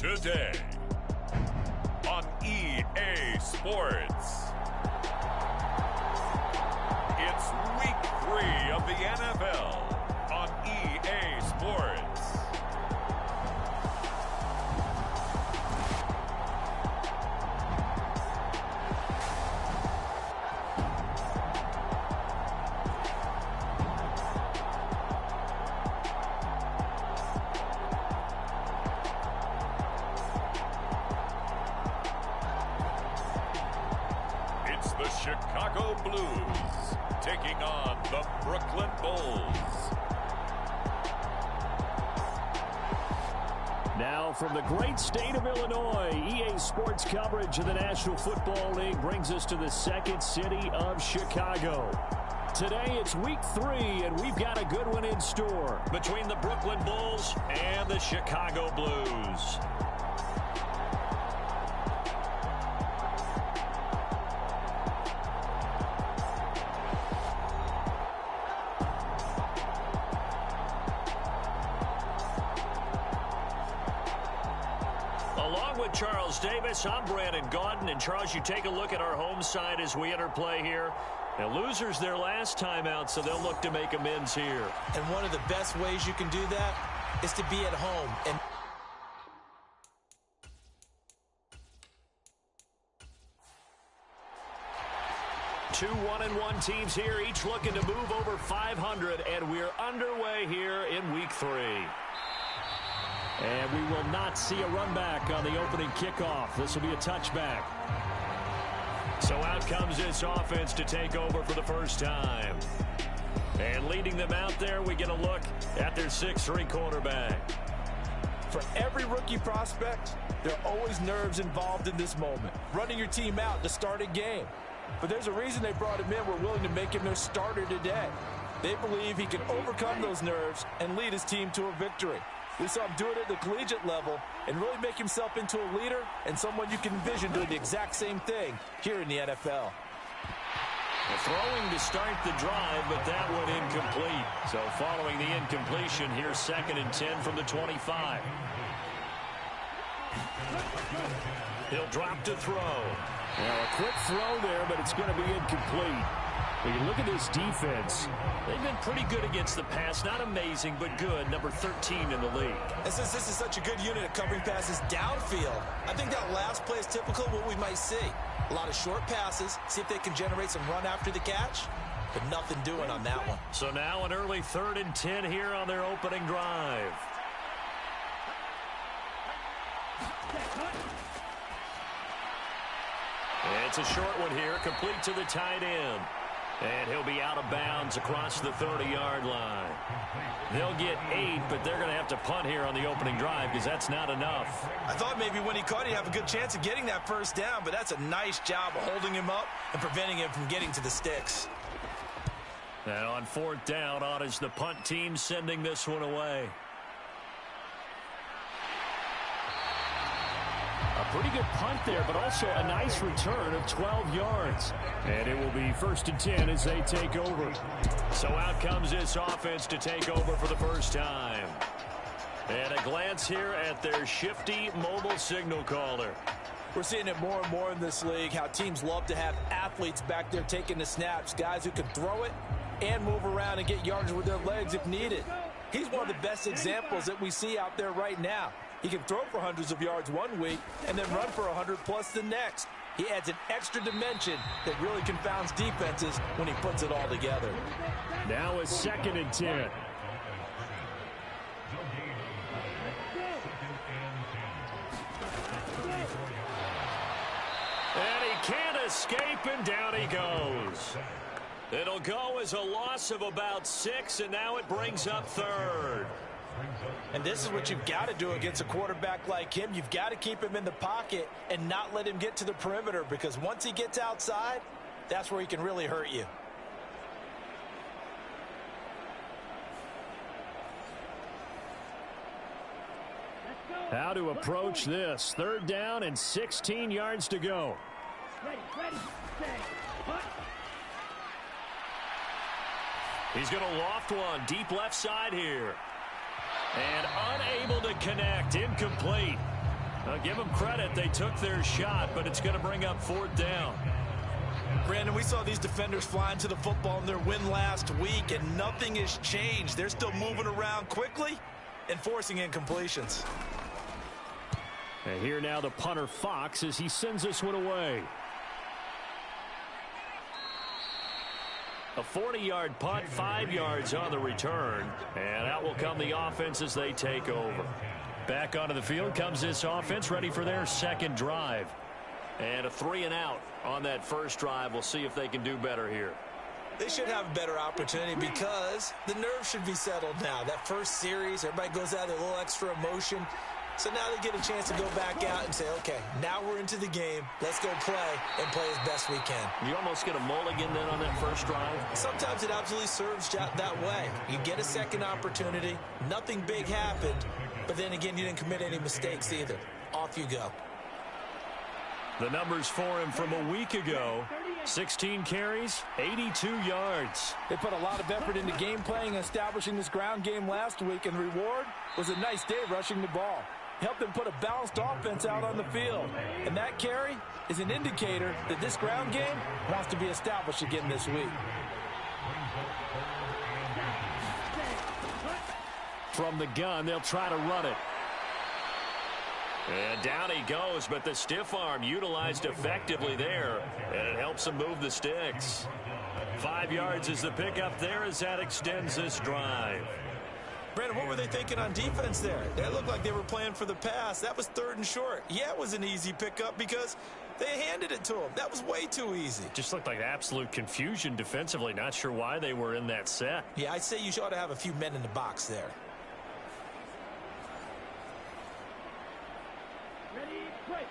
Today on EA Sports. It's week 3 of the NFL on EA Sports. The Chicago Blues taking on the Brooklyn Bulls. Now from the great state of Illinois, EA Sports coverage of the National Football League brings us to the second city of Chicago. Today it's week 3, and we've got a good one in store between the Brooklyn Bulls and the Chicago Blues. Along with Charles Davis, I'm Brandon Gaudin. And Charles, you take a look at our home side as we enter play here. Now, losers their last time out, so they'll look to make amends here. And one of the best ways you can do that is to be at home. And two 1-1 teams here, each looking to move over 500, and we're underway here in week 3. And we will not see a run back on the opening kickoff. This will be a touchback. So out comes this offense to take over for the first time. And leading them out there, we get a look at their 6'3" quarterback. For every rookie prospect, there are always nerves involved in this moment. Running your team out to start a game. But there's a reason they brought him in. We're willing to make him their starter today. They believe he can overcome those nerves and lead his team to a victory. We saw him do it at the collegiate level and really make himself into a leader and someone you can envision doing the exact same thing here in the NFL. Throwing to start the drive, but that one incomplete. So following the incompletion, here's 2nd and 10 from the 25. He'll drop to throw. Now a quick throw there, but it's going to be incomplete. When you look at this defense, they've been pretty good against the pass. Not amazing, but good. Number 13 in the league. And since this is such a good unit of covering passes downfield, I think that last play is typical of what we might see. A lot of short passes, see if they can generate some run after the catch, but nothing doing on that one. So now an early 3rd and 10 here on their opening drive. It's a short one here, complete to the tight end. And he'll be out of bounds across the 30-yard line. They'll get 8, but they're going to have to punt here on the opening drive because that's not enough. I thought maybe when he caught it, he'd have a good chance of getting that first down, but that's a nice job of holding him up and preventing him from getting to the sticks. And on 4th down, on is the punt team sending this one away. A pretty good punt there, but also a nice return of 12 yards. And it will be 1st and 10 as they take over. So out comes this offense to take over for the first time. And a glance here at their shifty mobile signal caller. We're seeing it more and more in this league, how teams love to have athletes back there taking the snaps, guys who can throw it and move around and get yards with their legs if needed. He's one of the best examples that we see out there right now. He can throw for hundreds of yards one week and then run for 100+ the next. He adds an extra dimension that really confounds defenses when he puts it all together. Now a 2nd and 10. And he can't escape, and down he goes. It'll go as a loss of about 6, and now it brings up 3rd. And this is what you've got to do against a quarterback like him. You've got to keep him in the pocket and not let him get to the perimeter, because once he gets outside, that's where he can really hurt you. How to approach this. 3rd down and 16 yards to go. Ready, stay, He's going to loft one deep left side here. And unable to connect. Incomplete. I'll give them credit. They took their shot, but it's going to bring up 4th down. Brandon, we saw these defenders flying to the football in their win last week, and nothing has changed. They're still moving around quickly and forcing incompletions. And here now the punter Fox as he sends this one away. A 40-yard punt, 5 yards on the return. And out will come the offense as they take over. Back onto the field comes this offense, ready for their second drive. And a 3-and-out on that first drive. We'll see if they can do better here. They should have a better opportunity because the nerves should be settled now. That first series, everybody goes out with a little extra emotion. So now they get a chance to go back out and say, okay, now we're into the game. Let's go play and play as best we can. You almost get a mulligan then on that first drive? Sometimes it absolutely serves that way. You get a second opportunity. Nothing big happened. But then again, you didn't commit any mistakes either. Off you go. The numbers for him from a week ago. 16 carries, 82 yards. They put a lot of effort into game playing and establishing this ground game last week, and the reward was a nice day rushing the ball. Helped them put a balanced offense out on the field. And that carry is an indicator that this ground game wants to be established again this week. From the gun, they'll try to run it. And down he goes, but the stiff arm utilized effectively there, and it helps him move the sticks. 5 yards is the pickup there as that extends this drive. Brandon, what were they thinking on defense there? They looked like they were playing for the pass. That was 3rd and short. Yeah, it was an easy pickup because they handed it to him. That was way too easy. Just looked like absolute confusion defensively. Not sure why they were in that set. Yeah, I'd say you ought to have a few men in the box there. Ready, break.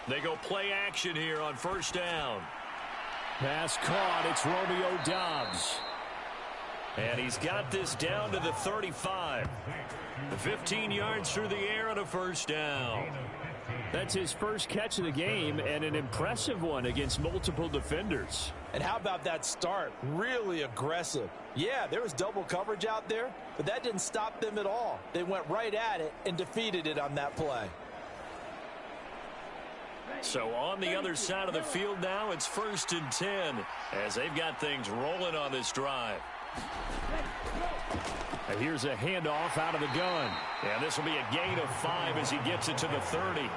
They go play action here on first down. Pass caught. It's Romeo Doubs. And he's got this down to the 35. 15 yards through the air on a first down. That's his first catch of the game, and an impressive one against multiple defenders. And how about that start? Really aggressive. Yeah, there was double coverage out there, but that didn't stop them at all. They went right at it and defeated it on that play. So on the other side of the field now, it's 1st and 10 as they've got things rolling on this drive. And here's a handoff out of the gun. And this will be a gain of 5 as he gets it to the 30.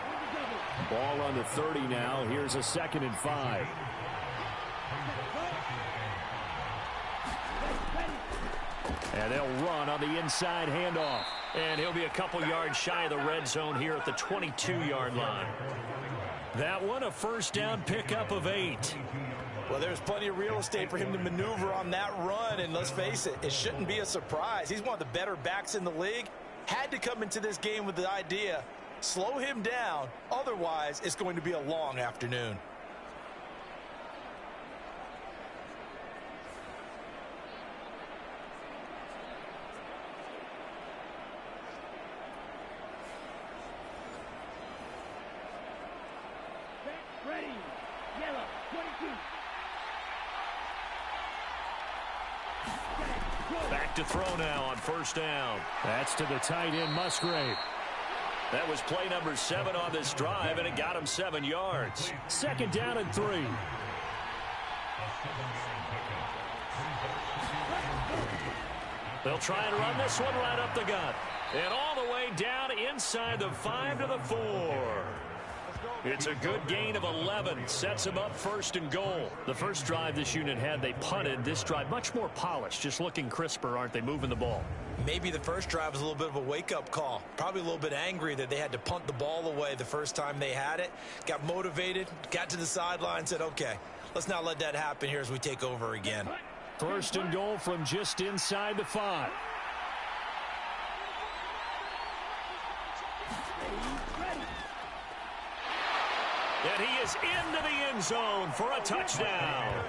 Ball on the 30 now. Here's a 2nd and 5. And they'll run on the inside handoff. And he'll be a couple yards shy of the red zone here at the 22-yard line. That one a first down pickup of 8. Well, there's plenty of real estate for him to maneuver on that run, and let's face it, it shouldn't be a surprise. He's one of the better backs in the league. Had to come into this game with the idea, slow him down, otherwise it's going to be a long afternoon. Ready, yellow, 22. Back to throw now on first down. That's to the tight end, Musgrave. That was play number 7 on this drive, and it got him 7 yards. 2nd down and 3. They'll try and run this one right up the gut. And all the way down inside the 5 to the 4. It's a good gain of 11. Sets him up 1st and goal. The first drive this unit had, they punted. This drive, much more polished, just looking crisper, aren't they, moving the ball? Maybe the first drive was a little bit of a wake-up call. Probably a little bit angry that they had to punt the ball away the first time they had it. Got motivated, got to the sideline, said, okay, let's not let that happen here as we take over again. 1st and goal from just inside the 5. And he is into the end zone for a touchdown.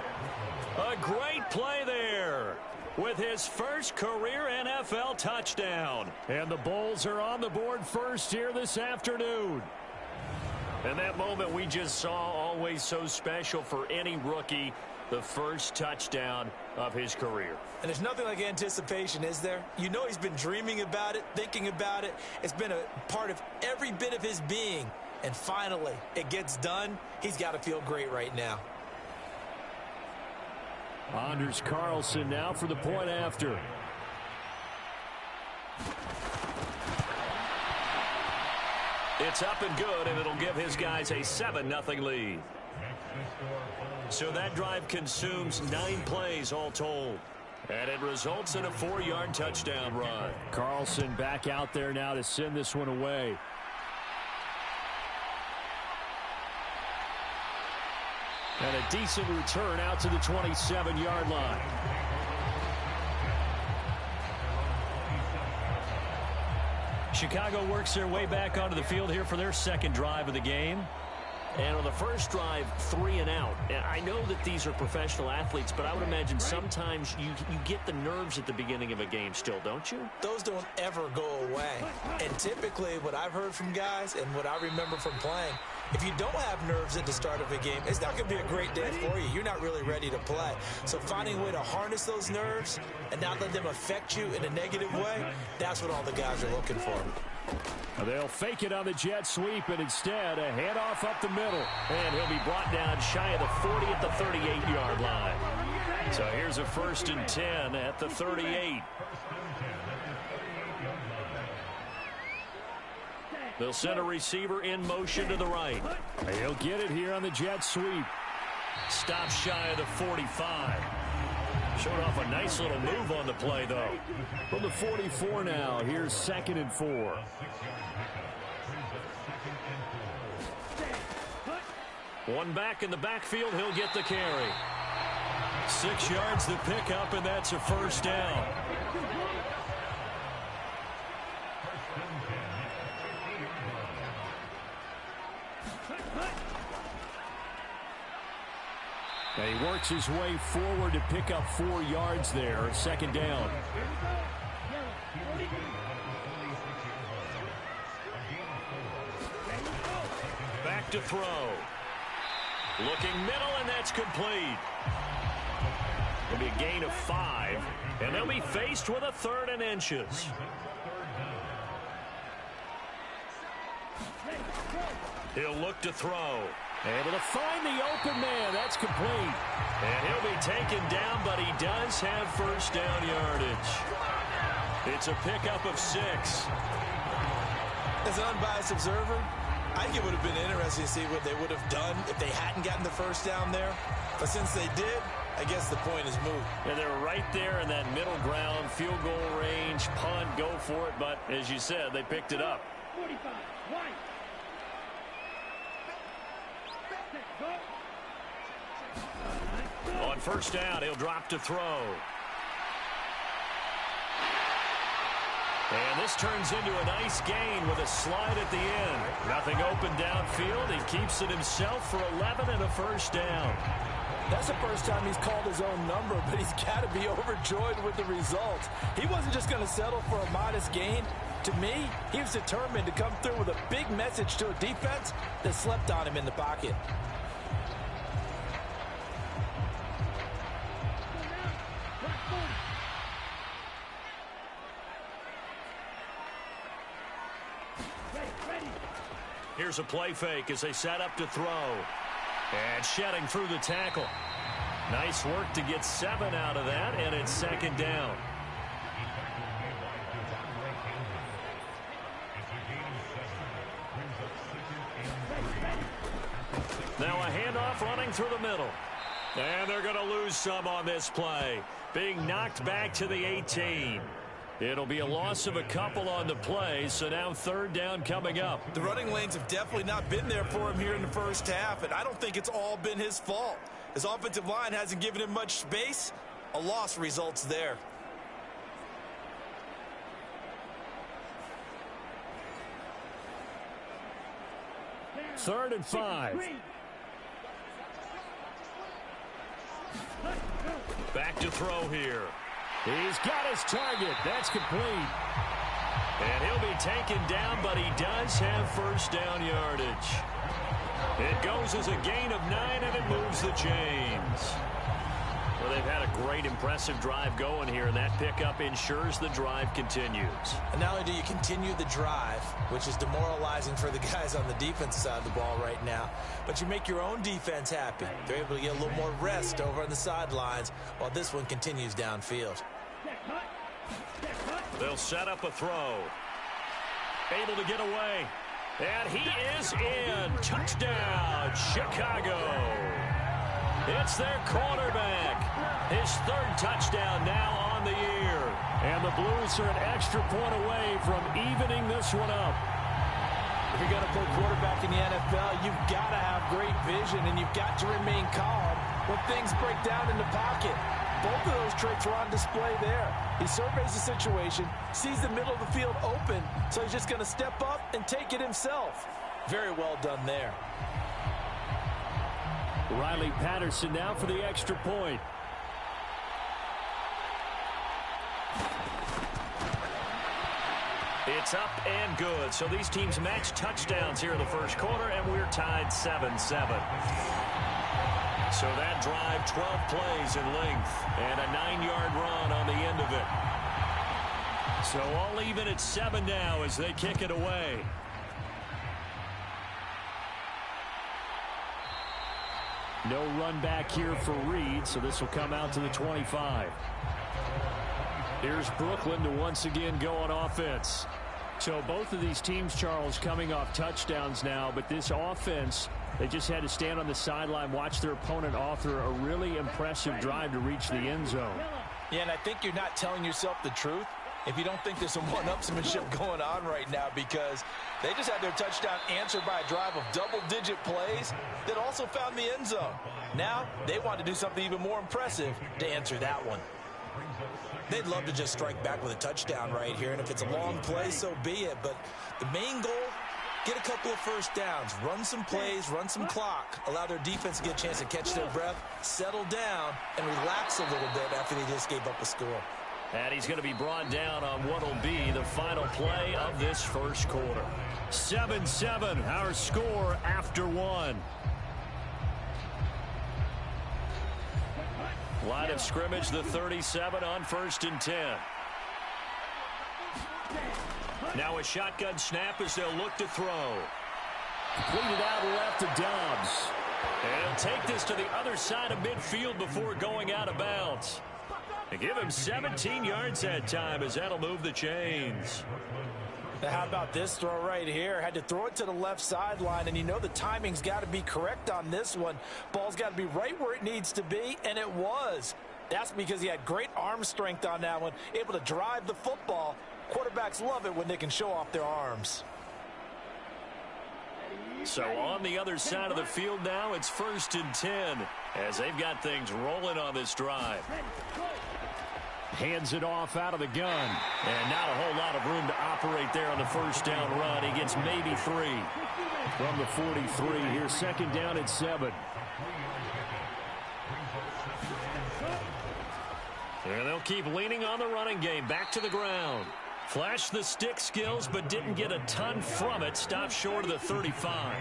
A great play there with his first career NFL touchdown. And the Bulls are on the board first here this afternoon. And that moment we just saw, always so special for any rookie. the first touchdown of his career. And there's nothing like anticipation, is there? You know he's been dreaming about it, thinking about it. It's been a part of every bit of his being. And finally, it gets done. He's got to feel great right now. Anders Carlson now for the point after. It's up and good, and it'll give his guys a 7-0 lead. So that drive consumes 9 plays all told. And it results in a 4-yard touchdown run. Carlson back out there now to send this one away. And a decent return out to the 27-yard line. Chicago works their way back onto the field here for their second drive of the game. And on the first drive, 3 and out. And I know that these are professional athletes, but I would imagine sometimes you get the nerves at the beginning of a game still, don't you? Those don't ever go away. And typically what I've heard from guys and what I remember from playing, if you don't have nerves at the start of a game, it's not going to be a great day for you. You're not really ready to play. So finding a way to harness those nerves and not let them affect you in a negative way, that's what all the guys are looking for. They'll fake it on the jet sweep, and instead a handoff up the middle. And he'll be brought down shy of the 40 at the 38-yard line. So here's a 1st and 10 at the 38. They'll send a receiver in motion to the right. He'll get it here on the jet sweep. Stop shy of the 45. Showed off a nice little move on the play, though. From the 44 now, here's 2nd and 4. One back in the backfield, he'll get the carry. 6 yards to pick up, and that's a first down. He works his way forward to pick up 4 yards there. 2nd down. Back to throw. Looking middle, and that's complete. It'll be a gain of 5, and they'll be faced with a 3rd and inches. He'll look to throw. Able to find the open man. That's complete. And he'll be taken down, but he does have first down yardage. It's a pickup of 6. As an unbiased observer, I think it would have been interesting to see what they would have done if they hadn't gotten the first down there. But since they did, I guess the point is moot. And they're right there in that middle ground, field goal range, punt, go for it. But as you said, they picked it up. 45, White. On first down, he'll drop to throw. And this turns into a nice gain with a slide at the end. Nothing open downfield. He keeps it himself for 11 and a first down. That's the first time he's called his own number, but he's got to be overjoyed with the result. He wasn't just going to settle for a modest gain. To me, he was determined to come through with a big message to a defense that slept on him in the pocket. Here's a play fake as they set up to throw. And shedding through the tackle. Nice work to get 7 out of that, and it's 2nd down. Now a handoff running through the middle. And they're going to lose some on this play. Being knocked back to the 18. It'll be a loss of a couple on the play, so now 3rd down coming up. The running lanes have definitely not been there for him here in the first half, and I don't think it's all been his fault. His offensive line hasn't given him much space. A loss results there. Third and 5. Back to throw here. He's got his target. That's complete. And he'll be taken down, but he does have first down yardage. It goes as a gain of 9, and it moves the chains. Well, they've had a great, impressive drive going here, and that pickup ensures the drive continues. And not only do you continue the drive, which is demoralizing for the guys on the defensive side of the ball right now, but you make your own defense happy. They're able to get a little more rest over on the sidelines while this one continues downfield. They'll set up a throw. Able to get away. And he is in. Touchdown, Chicago. It's their quarterback. His third touchdown now on the year. And the Blues are an extra point away from evening this one up. If you're going to play quarterback in the NFL, you've got to have great vision, and you've got to remain calm when things break down in the pocket. Both of those traits were on display there. He surveys the situation, sees the middle of the field open, so he's just going to step up and take it himself. Very well done there. Riley Patterson now for the extra point. It's up and good. So these teams match touchdowns here in the first quarter, and we're tied 7-7. So that drive, 12 plays in length, and a 9-yard run on the end of it. So all even at 7 now as they kick it away. No run back here for Reed, so this will come out to the 25. Here's Brooklyn to once again go on offense. So both of these teams, Charles, coming off touchdowns now, but this offense, they just had to stand on the sideline, watch their opponent author a really impressive drive to reach the end zone. Yeah, and I think you're not telling yourself the truth if you don't think there's some one-upsmanship going on right now, because they just had their touchdown answered by a drive of double-digit plays that also found the end zone. Now they want to do something even more impressive to answer that one. They'd love to just strike back with a touchdown right here, and if it's a long play, so be it. But the main goal, get a couple of first downs, run some plays, run some clock, allow their defense to get a chance to catch their breath, settle down, and relax a little bit after they just gave up a score. And he's going to be brought down on what will be the final play of this first quarter. 7-7, our score after one. Line of scrimmage, the 37 on 1st and 10. Now a shotgun snap as they'll look to throw. Completed out left to Dobbs. And he'll take this to the other side of midfield before going out of bounds. They give him 17 yards that time as that'll move the chains. Now how about this throw right here? Had to throw it to the left sideline, and you know the timing's got to be correct on this one. Ball's got to be right where it needs to be, and it was. That's because he had great arm strength on that one, able to drive the football. Quarterbacks love it when they can show off their arms. So on the other side of the field now, it's 1st and 10 as they've got things rolling on this drive. Hands it off out of the gun. And not a whole lot of room to operate there on the first down run. He gets maybe 3. From the 43, here's 2nd down at 7. And they'll keep leaning on the running game. Back to the ground. Flashed the stick skills, but didn't get a ton from it. Stopped short of the 35.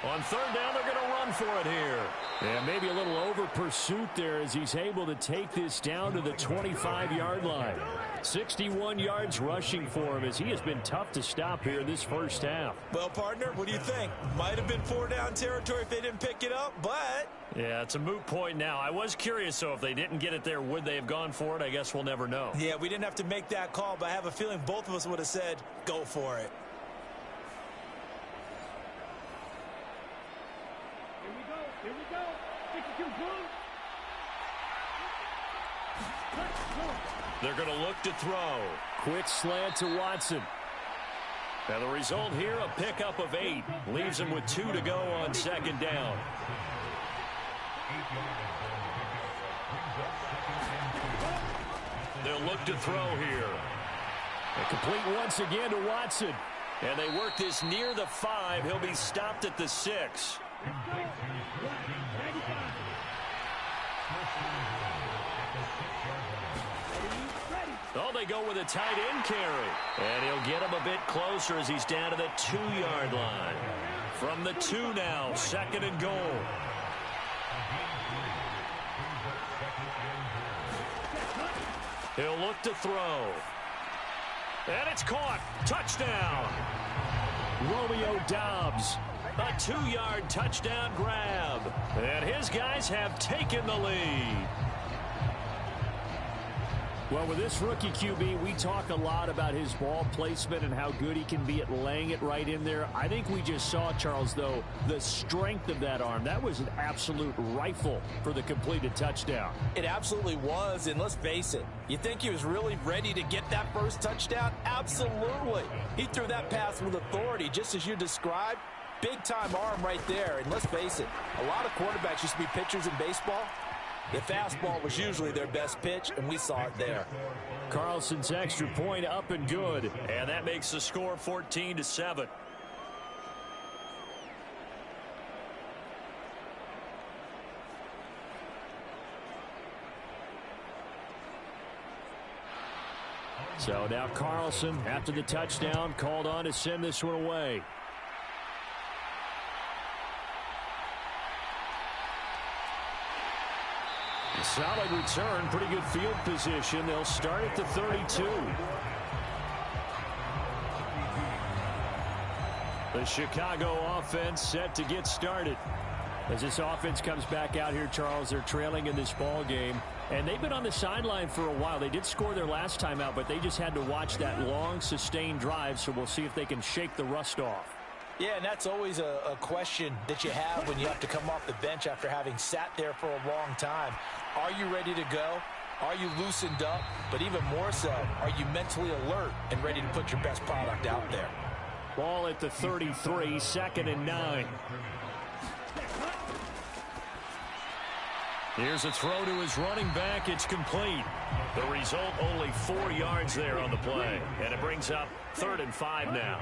On 3rd down, they're going to run for it here. And maybe a little over pursuit there as he's able to take this down to the 25-yard line. 61 yards rushing for him as he has been tough to stop here in this first half. Well, partner, what do you think? Might have been 4-down territory if they didn't pick it up, but... Yeah, it's a moot point now. I was curious, so if they didn't get it there, would they have gone for it? I guess we'll never know. Yeah, we didn't have to make that call, but I have a feeling both of us would have said, go for it. Here we go. 62 Blues. They're going to look to throw. Quick slant to Watson. And the result here, a pickup of 8. Leaves him with 2 to go on 2nd down. They'll look to throw here. And complete once again to Watson. And they work this near the 5. He'll be stopped at the 6. Oh, they go with a tight end carry. And he'll get him a bit closer as he's down to the 2-yard line. From the 2 now, 2nd and goal. He'll look to throw. And it's caught. Touchdown. Romeo Doubs. A 2-yard touchdown grab. And his guys have taken the lead. Well, with this rookie QB, we talk a lot about his ball placement and how good he can be at laying it right in there. I think we just saw, Charles, though, the strength of that arm. That was an absolute rifle for the completed touchdown. It absolutely was, and let's face it, you think he was really ready to get that first touchdown? Absolutely. He threw that pass with authority, just as you described. Big-time arm right there, and let's face it, a lot of quarterbacks used to be pitchers in baseball. The fastball was usually their best pitch, and we saw it there. Carlson's extra point up and good, and that makes the score 14-7. So now Carlson, after the touchdown, called on to send this one away. Solid return, pretty good field position. They'll start at the 32. The Chicago offense set to get started. As this offense comes back out here, Charles, they're trailing in this ball game. And they've been on the sideline for a while. They did score their last time out, but they just had to watch that long, sustained drive. So we'll see if they can shake the rust off. Yeah, and that's always a question that you have when you have to come off the bench after having sat there for a long time. Are you ready to go? Are you loosened up? But even more so, are you mentally alert and ready to put your best product out there? Ball at the 33, 2nd and 9. Here's a throw to his running back. It's complete. The result, only 4 yards there on the play. And it brings up 3rd and 5 now.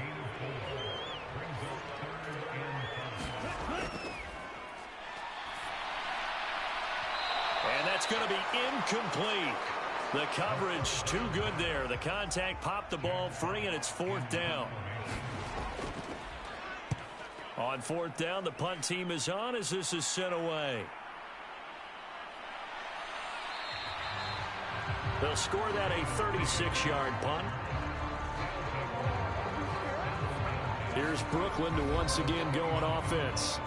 And that's going to be incomplete. The coverage too good there. The contact popped the ball free, and it's 4th down. On 4th down, the punt team is on as this is sent away. They'll score that a 36-yard punt. Here's Brooklyn to once again go on offense.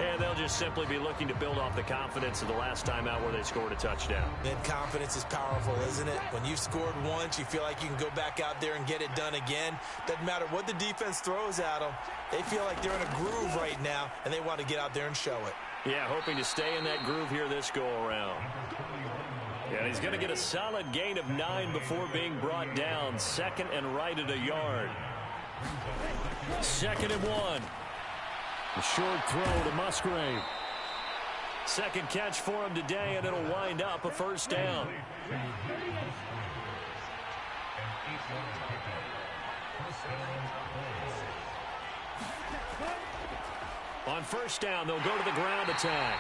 And they'll just simply be looking to build off the confidence of the last time out where they scored a touchdown. Then confidence is powerful, isn't it? When you've scored once, you feel like you can go back out there and get it done again. Doesn't matter what the defense throws at them. They feel like they're in a groove right now, and they want to get out there and show it. Yeah, hoping to stay in that groove here this go-around. And he's going to get a solid gain of 9 before being brought down. 2nd and right at a yard. 2nd and 1. A short throw to Musgrave. Second catch for him today, and it'll wind up a 1st down. On 1st down, they'll go to the ground attack.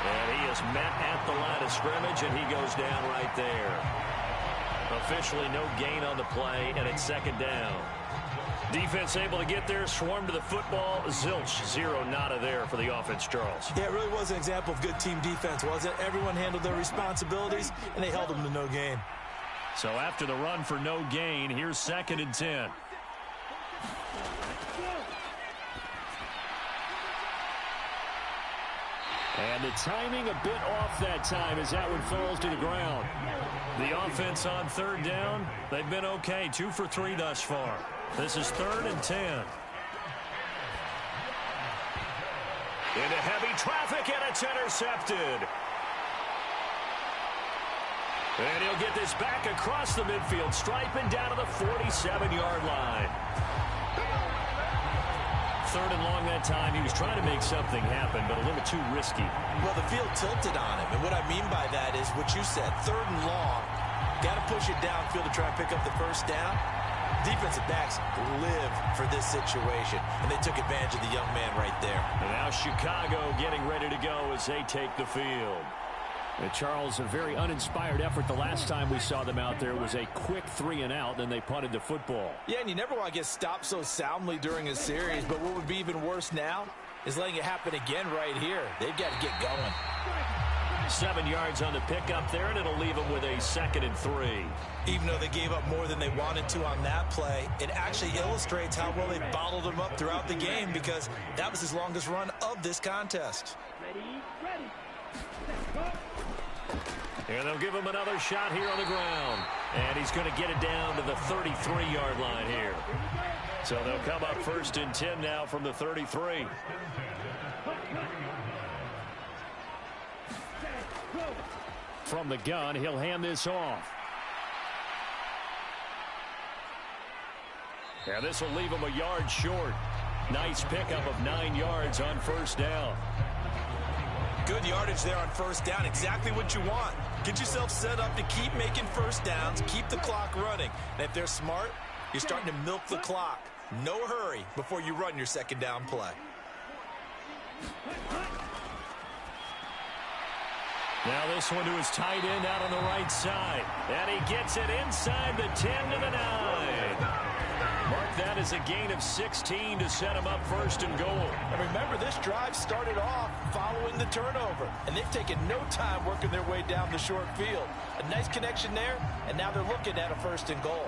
And he is met at the line of scrimmage, and he goes down right there. Officially no gain on the play, and it's 2nd down. Defense able to get there, swarm to the football. Zilch, 0 nada there for the offense, Charles. Yeah, it really was an example of good team defense, wasn't it? Everyone handled their responsibilities, and they held them to no gain. So after the run for no gain, here's 2nd and 10. And the timing a bit off that time as that one falls to the ground. The offense on 3rd down, they've been okay. 2 for 3 thus far. This is 3rd and 10. Into heavy traffic, and it's intercepted. And he'll get this back across the midfield stripe and down to the 47-yard line. 3rd and long that time. He was trying to make something happen, but a little too risky. Well, the field tilted on him, and what I mean by that is what you said. 3rd and long, got to push it downfield to try and pick up the 1st down. Defensive backs live for this situation, and they took advantage of the young man right there. And now Chicago getting ready to go as they take the field. And Charles, a very uninspired effort. The last time we saw them out there was a quick 3-and-out, then they punted the football. Yeah, and you never want to get stopped so soundly during a series, but what would be even worse now is letting it happen again right here. They've got to get going. 7 yards on the pickup there, and it'll leave them with a 2nd and 3. Even though they gave up more than they wanted to on that play, it actually illustrates how well they bottled them up throughout the game, because that was his longest run of this contest. Ready. And they'll give him another shot here on the ground. And he's going to get it down to the 33-yard line here. So they'll come up 1st and 10 now from the 33. From the gun, he'll hand this off. And this will leave him a yard short. Nice pickup of 9 yards on 1st down. Good yardage there on 1st down. Exactly what you want. Get yourself set up to keep making 1st downs, keep the clock running. And if they're smart, you're starting to milk the clock. No hurry before you run your 2nd down play. Now this one to his tight end out on the right side. And he gets it inside the 10 to the 9. Mark that as a gain of 16 to set him up 1st and goal. And remember, this drive started off following the turnover, and they've taken no time working their way down the short field. A nice connection there, and now they're looking at a 1st and goal.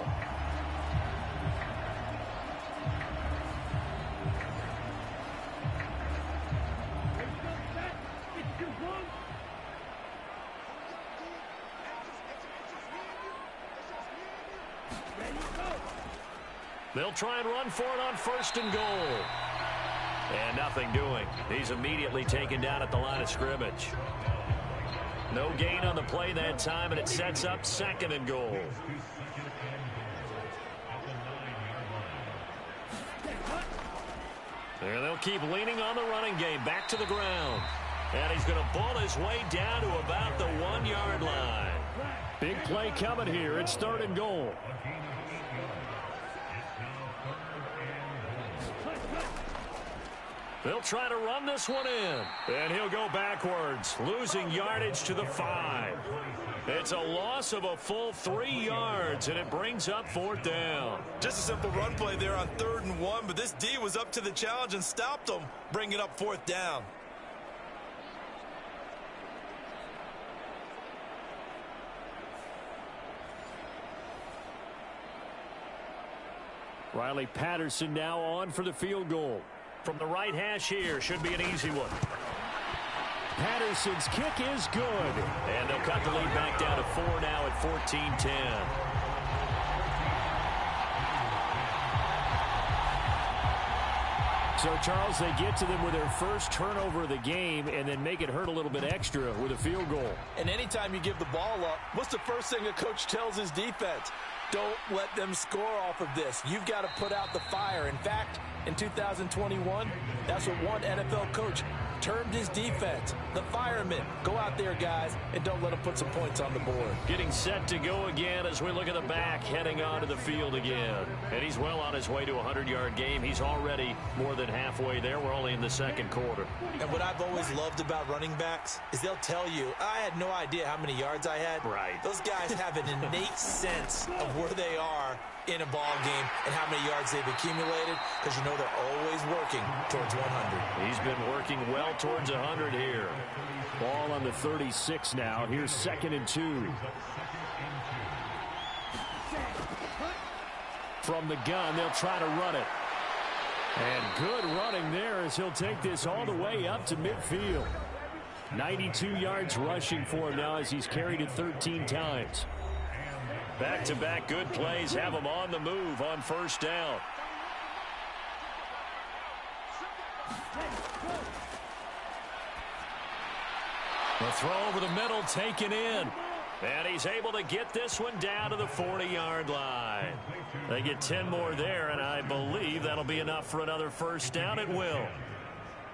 They'll try and run for it on 1st and goal. And nothing doing. He's immediately taken down at the line of scrimmage. No gain on the play that time, and it sets up 2nd and goal. And they'll keep leaning on the running game. Back to the ground. And he's going to ball his way down to about the 1-yard line. Big play coming here. It's 3rd and goal. They'll try to run this one in. And he'll go backwards, losing yardage to the 5. It's a loss of a full 3 yards, and it brings up 4th down. Just a simple run play there on 3rd and 1, but this D was up to the challenge and stopped them, bringing up 4th down. Riley Patterson now on for the field goal. From the right hash here, should be an easy one. Patterson's kick is good. And they'll cut the lead back down to 4 now at 14-10. So, Charles, they get to them with their first turnover of the game and then make it hurt a little bit extra with a field goal. And anytime you give the ball up, what's the first thing a coach tells his defense? Don't let them score off of this. You've got to put out the fire. In fact, in 2021, that's what one NFL coach termed his defense. The firemen. Go out there, guys, and don't let them put some points on the board. Getting set to go again as we look at the back, heading onto the field again. And he's well on his way to a 100-yard game. He's already more than halfway there. We're only in the 2nd quarter. And what I've always loved about running backs is they'll tell you, I had no idea how many yards I had. Right. Those guys have an innate sense of where they are in a ball game and how many yards they've accumulated, because you know they're always working towards 100. He's been working well towards 100 here. Ball on the 36 now. Here's 2nd and 2. From the gun, they'll try to run it. And good running there as he'll take this all the way up to midfield. 92 yards rushing for him now as he's carried it 13 times. Back-to-back good plays have him on the move on 1st down. The throw over the middle taken in. And he's able to get this one down to the 40-yard line. They get 10 more there, and I believe that'll be enough for another 1st down. It will.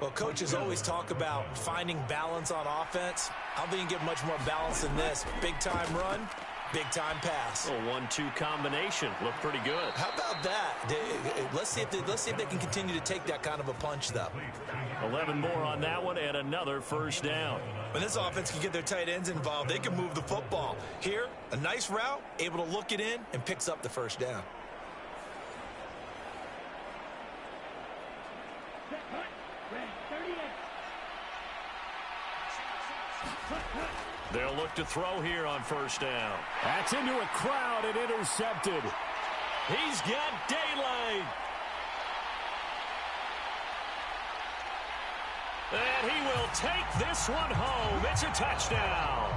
Well, coaches always talk about finding balance on offense. I don't think you can get much more balance than this. Big-time run, Big-time pass. A 1-2 combination. Looked pretty good. How about that? Let's see if they can continue to take that kind of a punch, though. 11 more on that one and another first down. When this offense can get their tight ends involved, they can move the football. Here, a nice route, able to look it in, and picks up the first down. They'll look to throw here on first down. That's into a crowd and intercepted. He's got daylight. And he will take this one home. It's a touchdown.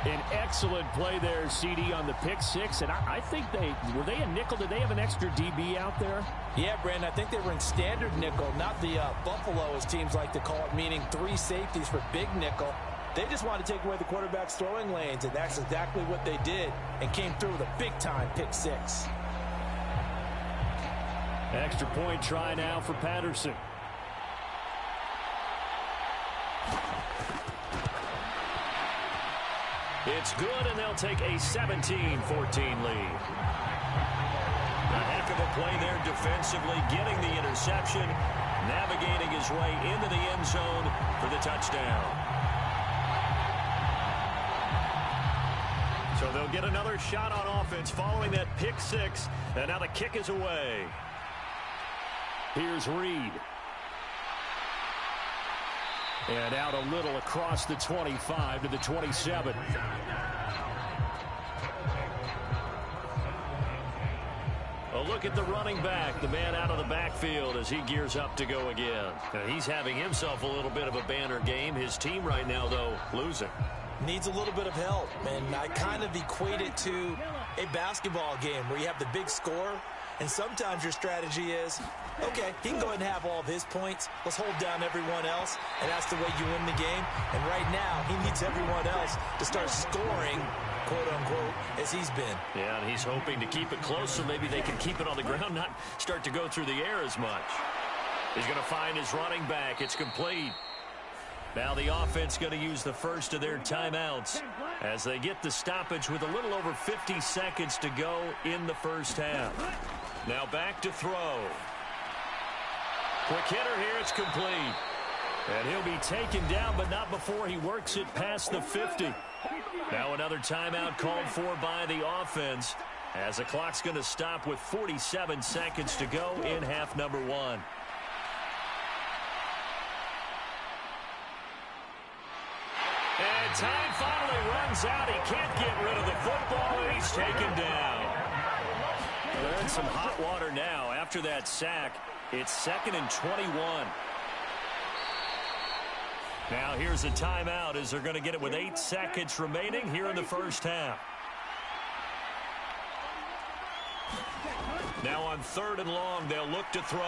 An excellent play there, CD, on the pick six. And I think were they a nickel? Did they have an extra DB out there? Yeah, Brandon, I think they were in standard nickel, not the Buffalo, as teams like to call it, meaning 3 safeties for big nickel. They just wanted to take away the quarterback's throwing lanes, and that's exactly what they did, and came through with a big-time pick six. Extra point try now for Patterson. It's good, and they'll take a 17-14 lead. A heck of a play there defensively, getting the interception, navigating his way into the end zone for the touchdown. So they'll get another shot on offense following that pick six, and now the kick is away. Here's Reed. And out a little across the 25 to the 27. A look at the running back, the man out of the backfield as he gears up to go again. Now, he's having himself a little bit of a banner game. His team right now, though, losing. Needs a little bit of help, and I kind of equate it to a basketball game where you have the big score, and sometimes your strategy is, okay, he can go ahead and have all of his points. Let's hold down everyone else, and that's the way you win the game. And right now, he needs everyone else to start scoring, quote-unquote, as he's been. Yeah, and he's hoping to keep it close so maybe they can keep it on the ground, not start to go through the air as much. He's going to find his running back. It's complete. Now the offense going to use the first of their timeouts as they get the stoppage with a little over 50 seconds to go in the first half. Now back to throw. Quick hitter here, it's complete. And he'll be taken down, but not before he works it past the 50. Now another timeout called for by the offense as the clock's going to stop with 47 seconds to go in half number 1. And time finally runs out. He can't get rid of the football, and he's taken down. They're in some hot water now after that sack. It's 2nd and 21. Now here's a timeout as they're going to get it with 8 seconds remaining here in the first half. Now on 3rd and long, they'll look to throw.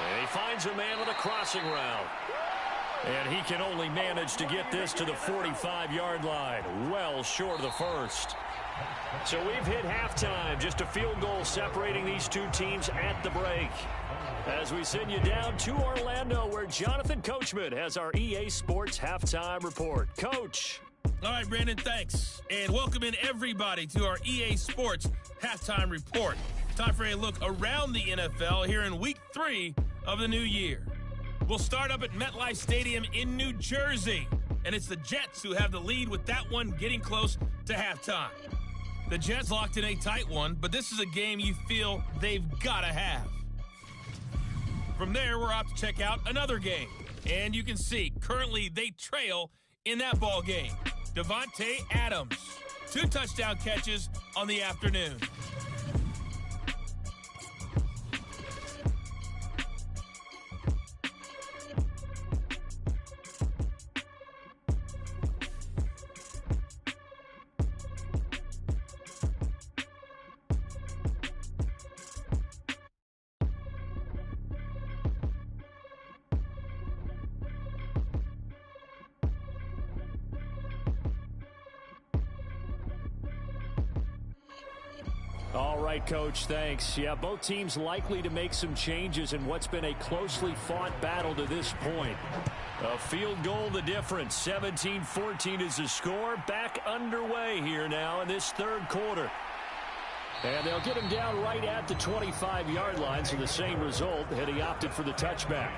And he finds a man with a crossing route. And he can only manage to get this to the 45-yard line, well short of the first. So we've hit halftime, just a field goal separating these two teams at the break. As we send you down to Orlando, where Jonathan Coachman has our EA Sports Halftime Report. Coach. All right, Brandon, thanks. And welcome in everybody to our EA Sports Halftime Report. Time for a look around the NFL here in Week 3 of the new year. We'll start up at MetLife Stadium in New Jersey, and it's the Jets who have the lead with that one getting close to halftime. The Jets locked in a tight one, but this is a game you feel they've got to have. From there, we're off to check out another game, and you can see currently they trail in that ball game. Devontae Adams, 2 touchdown catches on the afternoon. All right, Coach, thanks. Yeah, both teams likely to make some changes in what's been a closely fought battle to this point. A field goal the difference. 17-14 is the score. Back underway here now in this third quarter. And they'll get him down right at the 25-yard line, so the same result had he opted for the touchback.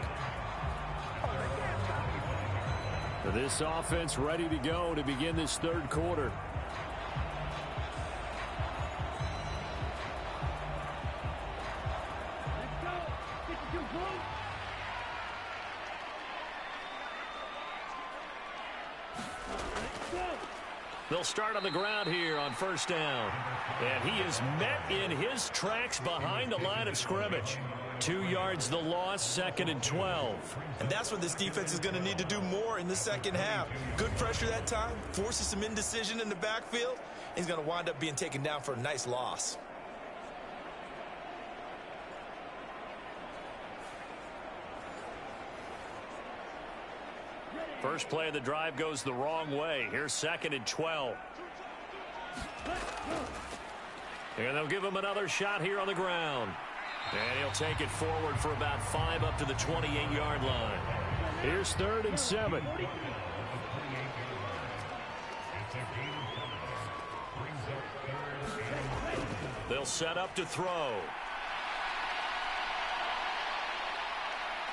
This offense ready to go to begin this third quarter. They'll start on the ground here on first down. And he is met in his tracks behind the line of scrimmage. 2 yards the loss, 2nd and 12. And that's what this defense is going to need to do more in the second half. Good pressure that time, forces some indecision in the backfield. He's going to wind up being taken down for a nice loss. First play of the drive goes the wrong way. Here's 2nd and 12. And they'll give him another shot here on the ground. And he'll take it forward for about 5 up to the 28-yard line. Here's 3rd and 7. They'll set up to throw.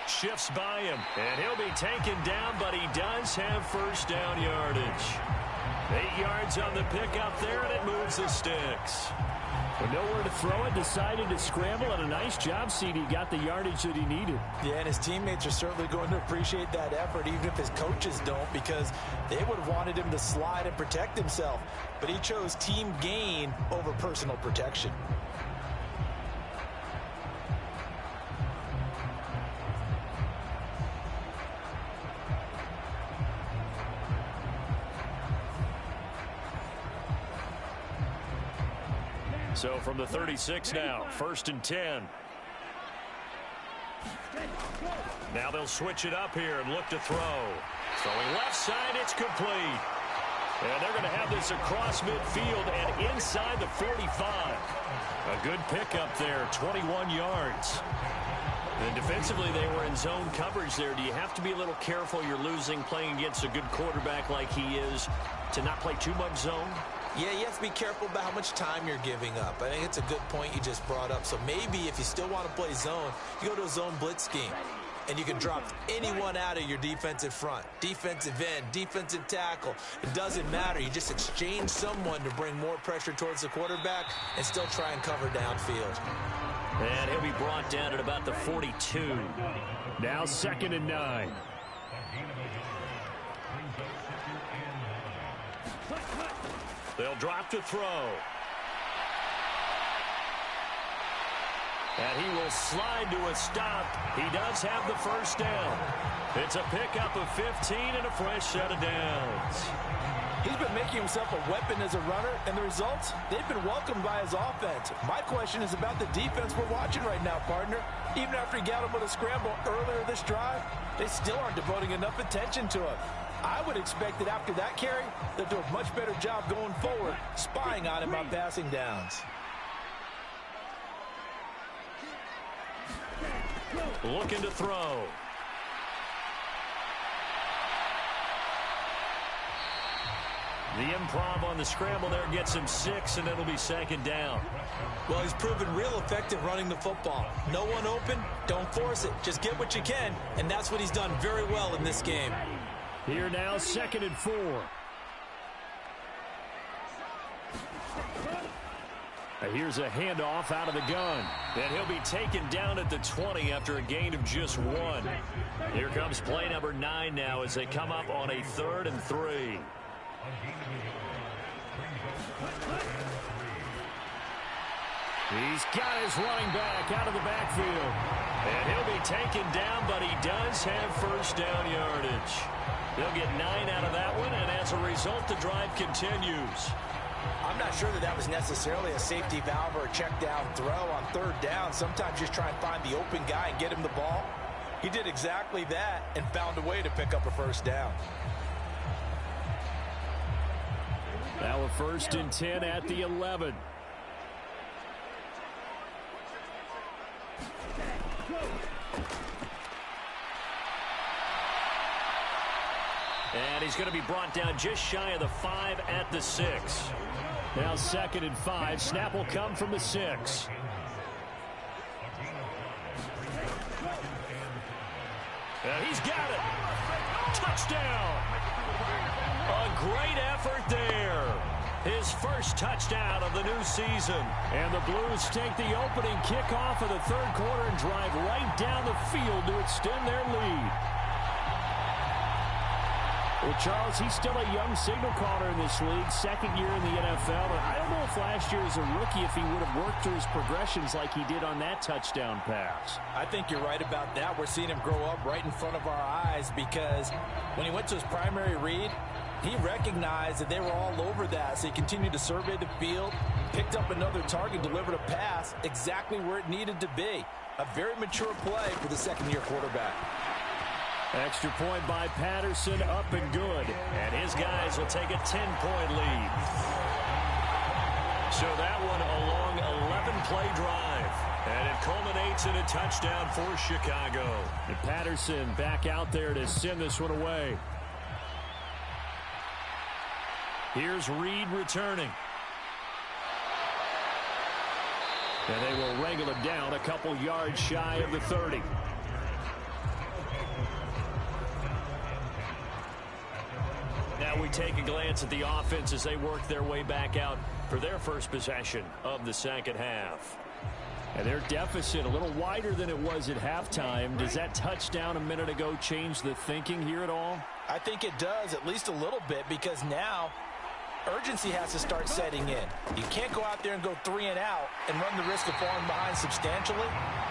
Shifts by him, and he'll be taken down, but he does have first down yardage. 8 yards on the pickup there, and it moves the sticks. With nowhere to throw it, decided to scramble, and a nice job, CD. Got the yardage that he needed. Yeah, and his teammates are certainly going to appreciate that effort, even if his coaches don't, because they would have wanted him to slide and protect himself. But he chose team gain over personal protection. So from the 36 now, 1st and 10. Now they'll switch it up here and look to throw. Throwing left side, it's complete. And they're going to have this across midfield and inside the 45. A good pickup there, 21 yards. And defensively, they were in zone coverage there. Do you have to be a little careful? You're losing playing against a good quarterback like he is to not play too much zone? Yeah, you have to be careful about how much time you're giving up. I think it's a good point you just brought up. So maybe if you still want to play zone, you go to a zone blitz scheme. And you can drop anyone out of your defensive front. Defensive end, defensive tackle. It doesn't matter. You just exchange someone to bring more pressure towards the quarterback and still try and cover downfield. And he'll be brought down at about the 42. Now 2nd and 9. They'll drop to throw. And he will slide to a stop. He does have the first down. It's a pickup of 15 and a fresh set of downs. He's been making himself a weapon as a runner, and the results, they've been welcomed by his offense. My question is about the defense we're watching right now, partner. Even after he got him with a scramble earlier this drive, they still aren't devoting enough attention to him. I would expect that after that carry, they'll do a much better job going forward, spying on him on passing downs. Looking to throw. The improv on the scramble there gets him 6, and it'll be 2nd down. Well, he's proven real effective running the football. No one open, don't force it. Just get what you can, and that's what he's done very well in this game. Here now, 2nd and 4. Here's a handoff out of the gun. And he'll be taken down at the 20 after a gain of just 1. Here comes play number 9 now as they come up on a 3rd and 3. He's got his running back out of the backfield. And he'll be taken down, but he does have first down yardage. They'll get 9 out of that one, and as a result, the drive continues. I'm not sure that was necessarily a safety valve or a check down throw on 3rd down. Sometimes just try and find the open guy and get him the ball. He did exactly that and found a way to pick up a first down. Now a 1st and 10 at the 11. And he's going to be brought down just shy of the 5 at the 6. Now 2nd and 5. Snap will come from the 6. And he's got it. Touchdown. A great effort there. His first touchdown of the new season. And the Blues take the opening kickoff of the 3rd quarter and drive right down the field to extend their lead. Well, Charles, he's still a young signal caller in this league, 2nd year in the NFL. And I don't know if last year as a rookie, if he would have worked through his progressions like he did on that touchdown pass. I think you're right about that. We're seeing him grow up right in front of our eyes because when he went to his primary read, he recognized that they were all over that, so he continued to survey the field, picked up another target, delivered a pass exactly where it needed to be. A very mature play for the 2nd-year quarterback. Extra point by Patterson, up and good. And his guys will take a 10-point lead. So that one a long 11-play drive. And it culminates in a touchdown for Chicago. And Patterson back out there to send this one away. Here's Reed returning. And they will wrangle him down a couple yards shy of the 30. Now we take a glance at the offense as they work their way back out for their first possession of the 2nd half. And their deficit a little wider than it was at halftime. Does that touchdown a minute ago change the thinking here at all? I think it does, at least a little bit, because now urgency has to start setting in. You can't go out there and go 3 and out and run the risk of falling behind substantially,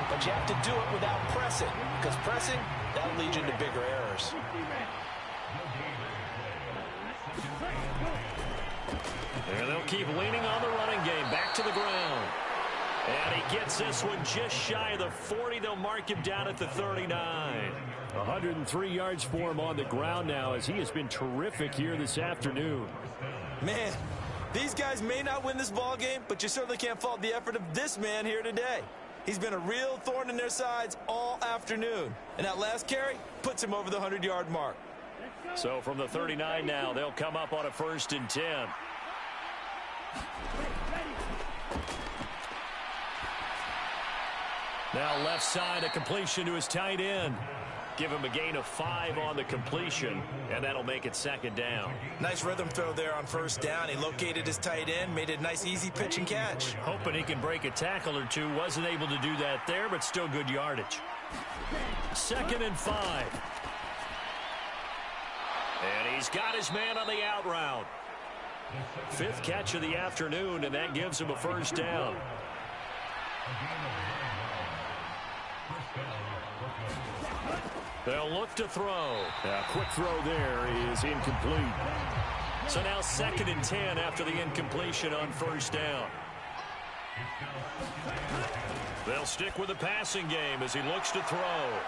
but you have to do it without pressing, because pressing, that'll lead you into bigger errors. And they'll keep leaning on the running game. Back to the ground. And he gets this one just shy of the 40. They'll mark him down at the 39. 103 yards for him on the ground now as he has been terrific here this afternoon. Man, these guys may not win this ball game, but you certainly can't fault the effort of this man here today. He's been a real thorn in their sides all afternoon. And that last carry puts him over the 100-yard mark. So from the 39 now, they'll come up on a 1st and 10. Now left side, a completion to his tight end. Give him a gain of 5 on the completion, and that'll make it 2nd down. Nice rhythm throw there on 1st down. He located his tight end, made it a nice, easy pitch and catch. Hoping he can break a tackle or two. Wasn't able to do that there, but still good yardage. 2nd and 5. And he's got his man on the out route. 5th catch of the afternoon, and that gives him a 1st down. They'll look to throw. A quick throw there is incomplete. So now 2nd and 10 after the incompletion on 1st down. They'll stick with the passing game as he looks to throw.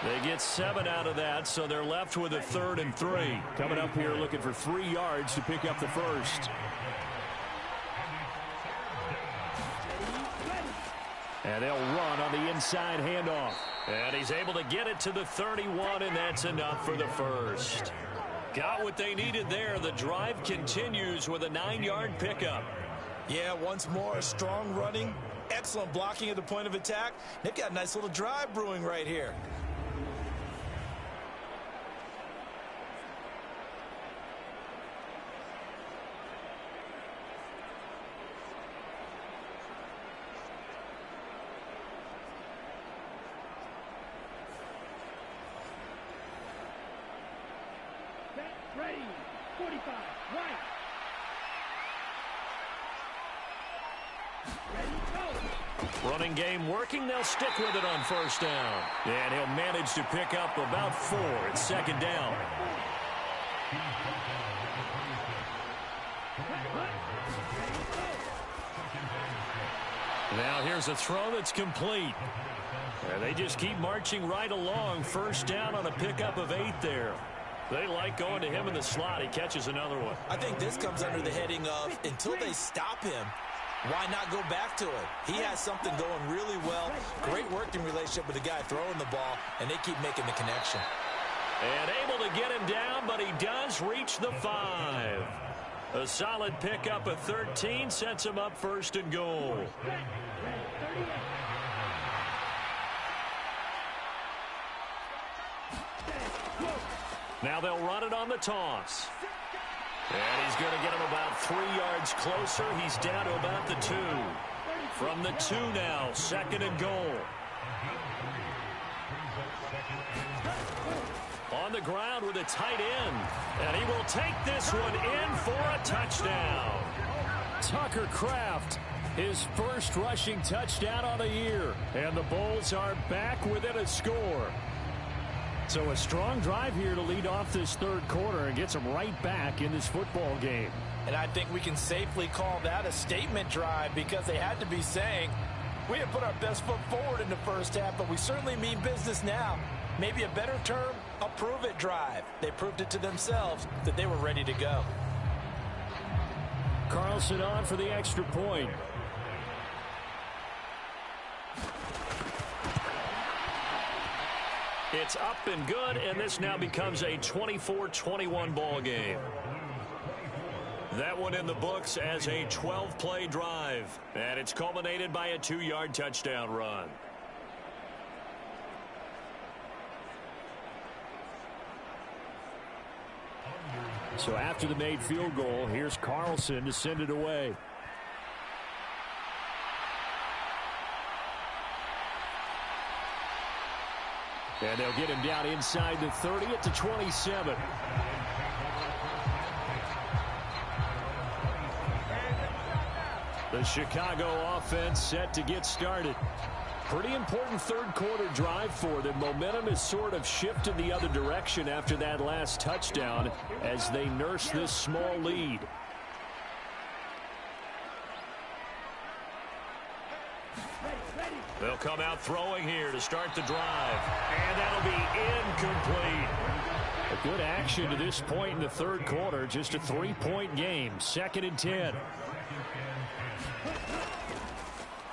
They get 7 out of that, so they're left with a 3rd and 3. Coming up here looking for 3 yards to pick up the 1st. And they'll run on the inside handoff. And he's able to get it to the 31, and that's enough for the 1st. Got what they needed there. The drive continues with a 9-yard pickup. Yeah, once more, strong running, excellent blocking at the point of attack. They've got a nice little drive brewing right here. Ready, 45, right. Ready, go. Running game working. They'll stick with it on 1st down. And he'll manage to pick up about 4 at 2nd down. Now here's a throw that's complete. And they just keep marching right along. 1st down on a pickup of 8 there. They like going to him in the slot. He catches another one. I think this comes under the heading of until they stop him, Why not go back to it? He has something going really well. Great working relationship with the guy throwing the ball, and they keep making the connection. And able to get him down, but he does reach the 5. A solid pickup of 13 sets him up first and goal. Now they'll run it on the toss. And he's going to get him about 3 yards closer. He's down to about the 2. From the 2 now, second and goal. On the ground with a tight end. And he will take this one in for a touchdown. Tucker Kraft, his first rushing touchdown on the year. And the Bulls are back within a score. So a strong drive here to lead off this third quarter and gets them right back in this football game. And I think we can safely call that a statement drive because they had to be saying, we have put our best foot forward in the first half, but we certainly mean business now. Maybe a better term, a prove-it drive. They proved it to themselves that they were ready to go. Carlson on for the extra point. It's up and good, and this now becomes a 24-21 ball game. That one in the books as a 12-play drive, and it's culminated by a 2-yard touchdown run. So after the made field goal, here's Carlson to send it away. And they'll get him down inside the 30 at the 27. The Chicago offense set to get started. Pretty important third quarter drive for them. Momentum has sort of shifted the other direction after that last touchdown as they nurse this small lead. They'll come out throwing here to start the drive. And that'll be incomplete. A good action to this point in the third quarter. Just a 3-point game. 2nd and 10.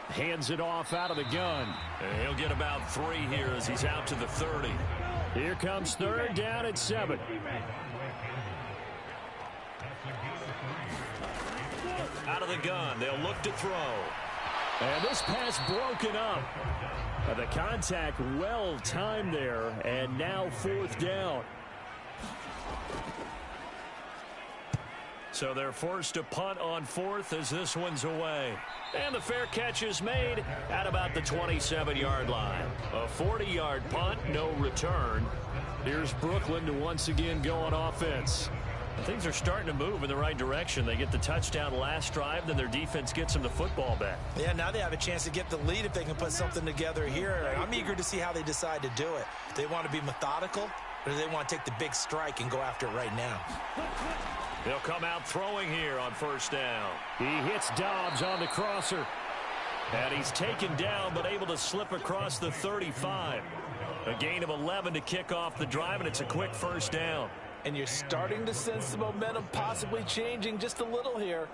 Hands it off out of the gun. And he'll get about 3 here as he's out to the 30. Here comes third down at 7. Out of the gun. They'll look to throw. And this pass broken up. The contact well timed there. And now 4th down. So they're forced to punt on 4th as this one's away. And the fair catch is made at about the 27-yard line. A 40-yard punt, no return. Here's Brooklyn to once again go on offense. Things are starting to move in the right direction. They get the touchdown last drive, then their defense gets them the football back. Yeah, now they have a chance to get the lead if they can put something together here. I'm eager to see how they decide to do it. Do they want to be methodical, or do they want to take the big strike and go after it right now? They'll come out throwing here on 1st down. He hits Dobbs on the crosser. And he's taken down but able to slip across the 35. A gain of 11 to kick off the drive, and it's a quick 1st down. And you're starting to sense the momentum possibly changing just a little here.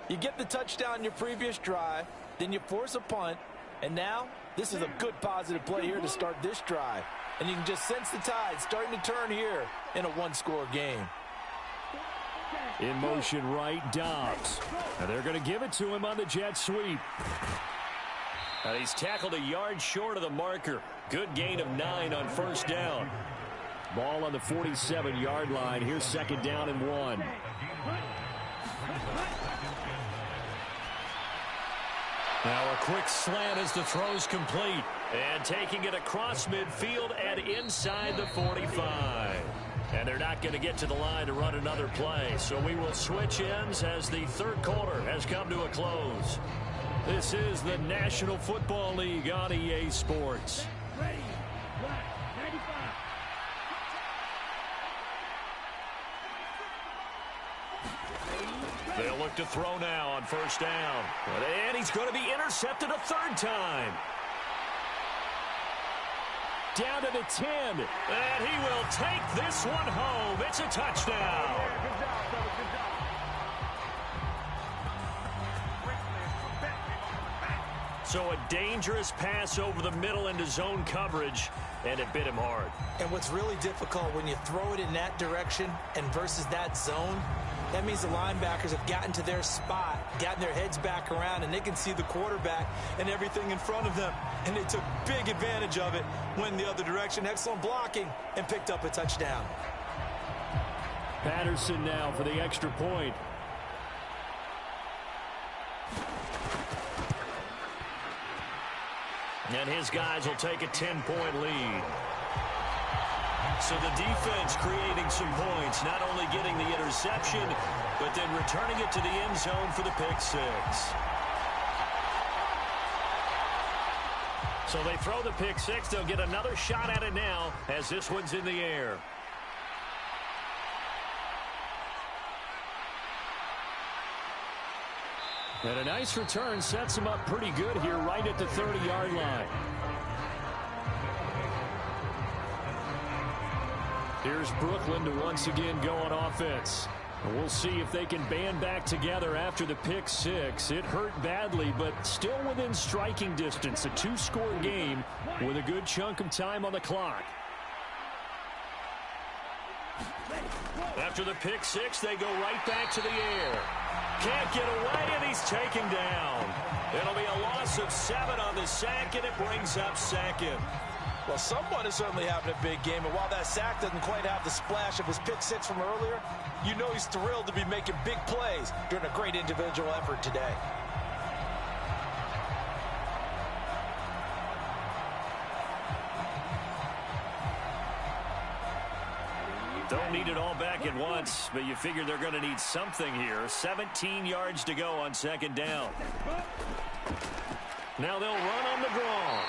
You get the touchdown in your previous drive, then you force a punt, and now this is a good positive play here to start this drive. And you can just sense the tide starting to turn here in a 1-score game. In motion right, Dobbs. And they're going to give it to him on the jet sweep. And he's tackled a yard short of the marker. Good gain of 9 on 1st down. Ball on the 47-yard line. Here's 2nd down and 1. Now a quick slant as the throw's complete. And taking it across midfield and inside the 45. And they're not going to get to the line to run another play. So we will switch ends as the third quarter has come to a close. This is the National Football League on EA Sports. Ready, 95. They'll look to throw now on 1st down. And he's going to be intercepted a 3rd time. Down to the 10. And he will take this one home. It's a touchdown. So a dangerous pass over the middle into zone coverage, and it bit him hard. And what's really difficult when you throw it in that direction and versus that zone, that means the linebackers have gotten to their spot, gotten their heads back around, and they can see the quarterback and everything in front of them. And they took big advantage of it, went the other direction, excellent blocking, and picked up a touchdown. Patterson now for the extra point. And his guys will take a 10-point lead. So the defense creating some points, not only getting the interception, but then returning it to the end zone for the pick six. So they throw the pick six. They'll get another shot at it now as this one's in the air. And a nice return sets him up pretty good here right at the 30-yard line. Here's Brooklyn to once again go on offense. And we'll see if they can band back together after the pick six. It hurt badly, but still within striking distance. A two-score game with a good chunk of time on the clock. After the pick six, they go right back to the air. Can't get away, and he's taken down. It'll be a loss of 7 on the sack, and it brings up second. Well, someone is certainly having a big game, and while that sack doesn't quite have the splash of his pick six from earlier, you know he's thrilled to be making big plays during a great individual effort today. Don't need it all back at once, but you figure they're going to need something here. 17 yards to go on second down. Now they'll run on the draw.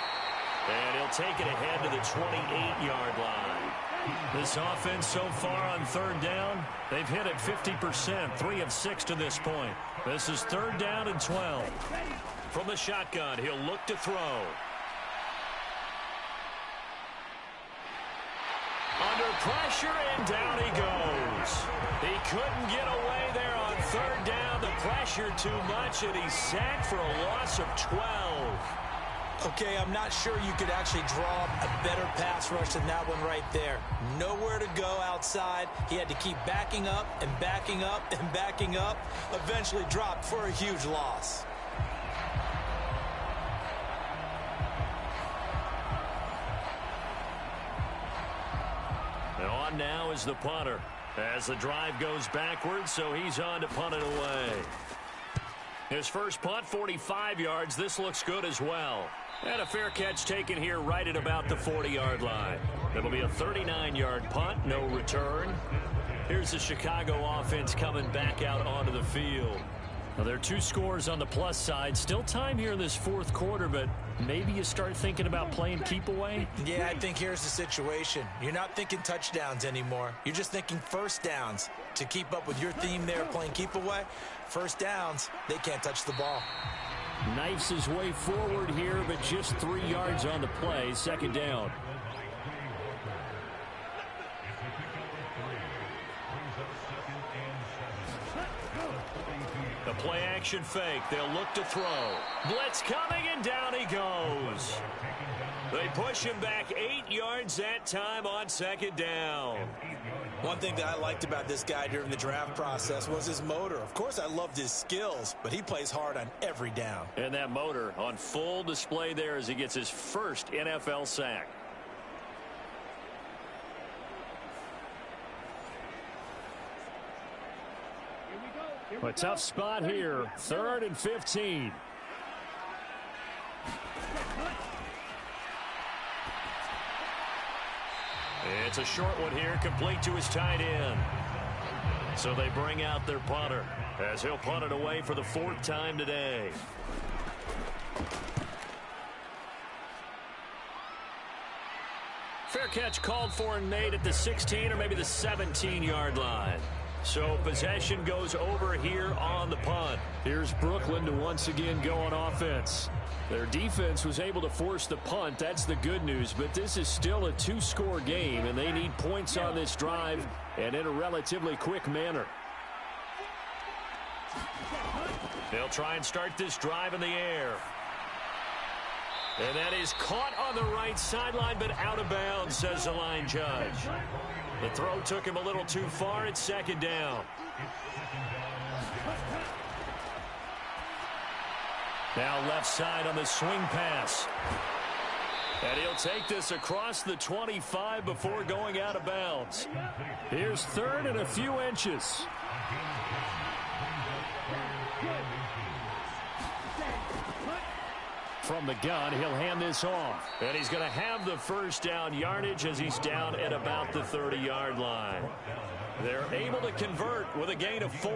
And he'll take it ahead to the 28-yard line. This offense so far on third down, they've hit it 50%, 3 of 6 to this point. This is third down and 12. From the shotgun, he'll look to throw. Under pressure, and down he goes. He couldn't get away there on third down. The pressure too much, and he's sacked for a loss of 12. Okay, I'm not sure you could actually draw a better pass rush than that one right there. Nowhere to go outside. He had to keep backing up and backing up and backing up. Eventually dropped for a huge loss. And on now is the punter as the drive goes backwards, so he's on to punt it away. His first punt, 45 yards. This looks good as well. And a fair catch taken here right at about the 40-yard line. It'll be a 39-yard punt, no return. Here's the Chicago offense coming back out onto the field. Now, there are 2 scores on the plus side. Still time here in this fourth quarter, but maybe you start thinking about playing keep away? Yeah, I think here's the situation. You're not thinking touchdowns anymore. You're just thinking first downs. To keep up with your theme there, playing keep away, first downs, they can't touch the ball. Knifes his way forward here, but just 3 yards on the play. Second down. The play action fake. They'll look to throw. Blitz coming, and down he goes. They push him back 8 yards that time on second down. One thing that I liked about this guy during the draft process was his motor. Of course, I loved his skills, but he plays hard on every down. And that motor on full display there as he gets his first NFL sack. A tough spot here. 3rd and 15. It's a short one here, complete to his tight end. So they bring out their punter as he'll punt it away for the 4th time today. Fair catch called for and made at the 16 or maybe the 17-yard line. So possession goes over here on the punt. Here's Brooklyn to once again go on offense. Their defense was able to force the punt. That's the good news, but this is still a 2-score game, and they need points on this drive and in a relatively quick manner. They'll try and start this drive in the air. And that is caught on the right sideline, but out of bounds, says the line judge. The throw took him a little too far. It's second down. Now left side on the swing pass. And he'll take this across the 25 before going out of bounds. Here's third and a few inches. From the gun, he'll hand this off. And he's going to have the first down yardage as he's down at about the 30-yard line. They're able to convert with a gain of 4.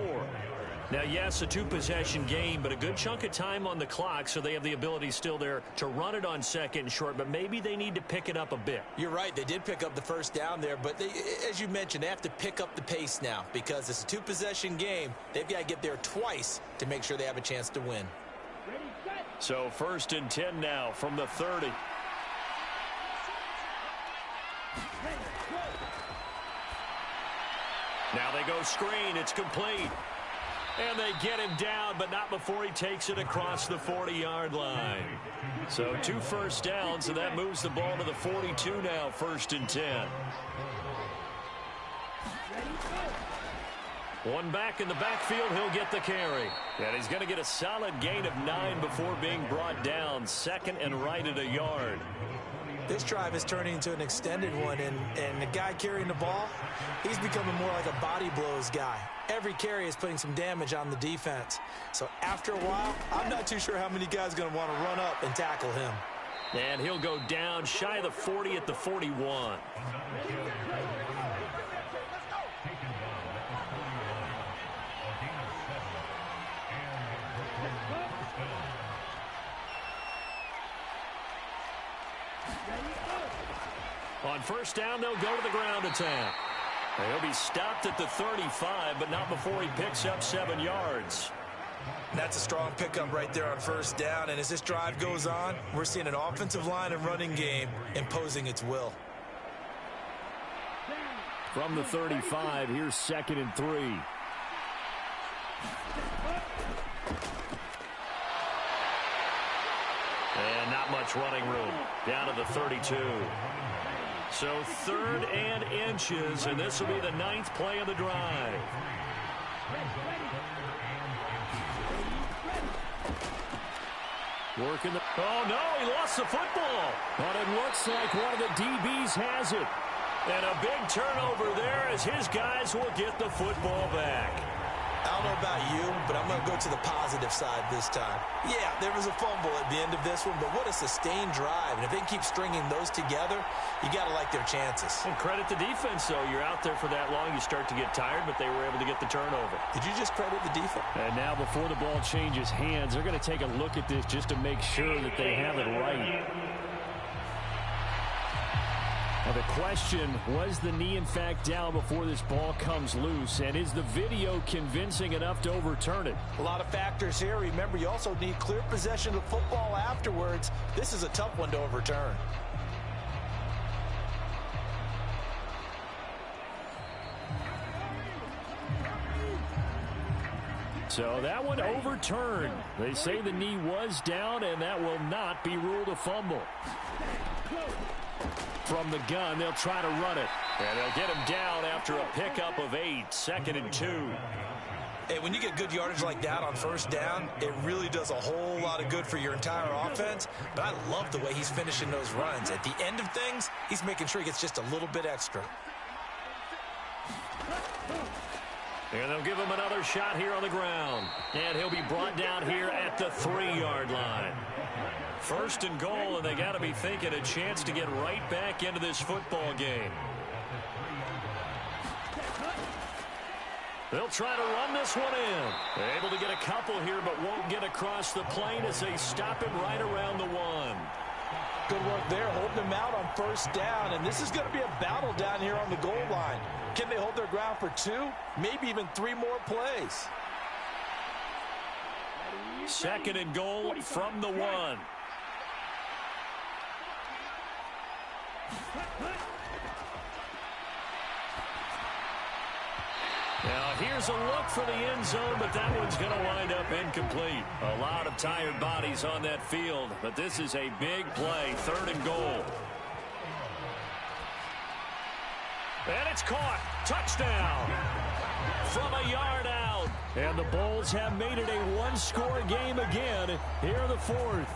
Now, yes, a two-possession game, but a good chunk of time on the clock, so they have the ability still there to run it on second and short, but maybe they need to pick it up a bit. You're right. They did pick up the first down there, but they, as you mentioned, they have to pick up the pace now because it's a two-possession game. They've got to get there twice to make sure they have a chance to win. So first and 10 now from the 30. Now they go screen. It's complete. And they get him down, but not before he takes it across the 40-yard line. So 2 first downs, and that moves the ball to the 42 now, first and 10. One back in the backfield, he'll get the carry. And he's going to get a solid gain of 9 before being brought down. Second and right at a yard. This drive is turning into an extended one, and the guy carrying the ball, he's becoming more like a body blows guy. Every carry is putting some damage on the defense. So after a while, I'm not too sure how many guys are going to want to run up and tackle him. And he'll go down shy of the 40 at the 41. On first down, they'll go to the ground attack. He'll be stopped at the 35, but not before he picks up 7 yards. That's a strong pickup right there on first down, and as this drive goes on, we're seeing an offensive line and running game imposing its will. From the 35, here's second and 3. And not much running room. Down to the 32. So third and inches, and this will be the 9th play of the drive. Working the... Oh, no, he lost the football. But it looks like one of the DBs has it. And a big turnover there as his guys will get the football back. I don't know about you, but I'm going to go to the positive side this time. Yeah, there was a fumble at the end of this one, but what a sustained drive. And if they keep stringing those together, you got to like their chances. And credit the defense, though. You're out there for that long, you start to get tired, but they were able to get the turnover. Did you just credit the defense? And now before the ball changes hands, they're going to take a look at this just to make sure that they have it right. Now the question, was the knee in fact down before this ball comes loose? And is the video convincing enough to overturn it? A lot of factors here. Remember, you also need clear possession of football afterwards. This is a tough one to overturn. So that one overturned. They say the knee was down, and that will not be ruled a fumble. From the gun, they'll try to run it. And they'll get him down after a pickup of 8, second and 2. Hey, when you get good yardage like that on first down, it really does a whole lot of good for your entire offense. But I love the way he's finishing those runs. At the end of things, he's making sure he gets just a little bit extra. And they'll give him another shot here on the ground. And he'll be brought down here at the 3-yard line. First and goal, and they got to be thinking a chance to get right back into this football game. They'll try to run this one in. They're able to get a couple here, but won't get across the plane as they stop him right around the 1. Good work there, holding him out on first down, and this is going to be a battle down here on the goal line. Can they hold their ground for 2, maybe even 3 more plays? Second and goal from the 1. Now here's a look for the end zone, but that one's going to wind up incomplete. A lot of tired bodies on that field, but this is a big play, 3rd and goal. And it's caught. Touchdown. From a yard out. And the Bulls have made it a one-score game again here in the 4th.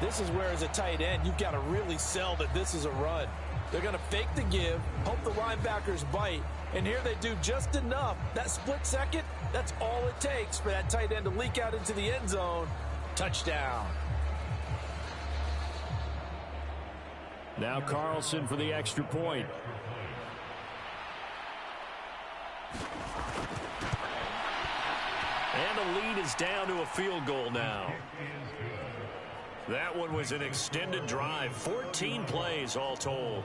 This is where, as a tight end, you've got to really sell that this is a run. They're going to fake the give, hope the linebackers bite, and here they do just enough. That split second, that's all it takes for that tight end to leak out into the end zone. Touchdown. Now Carlson for the extra point. And the lead is down to a field goal now. That one was an extended drive. 14 plays all told.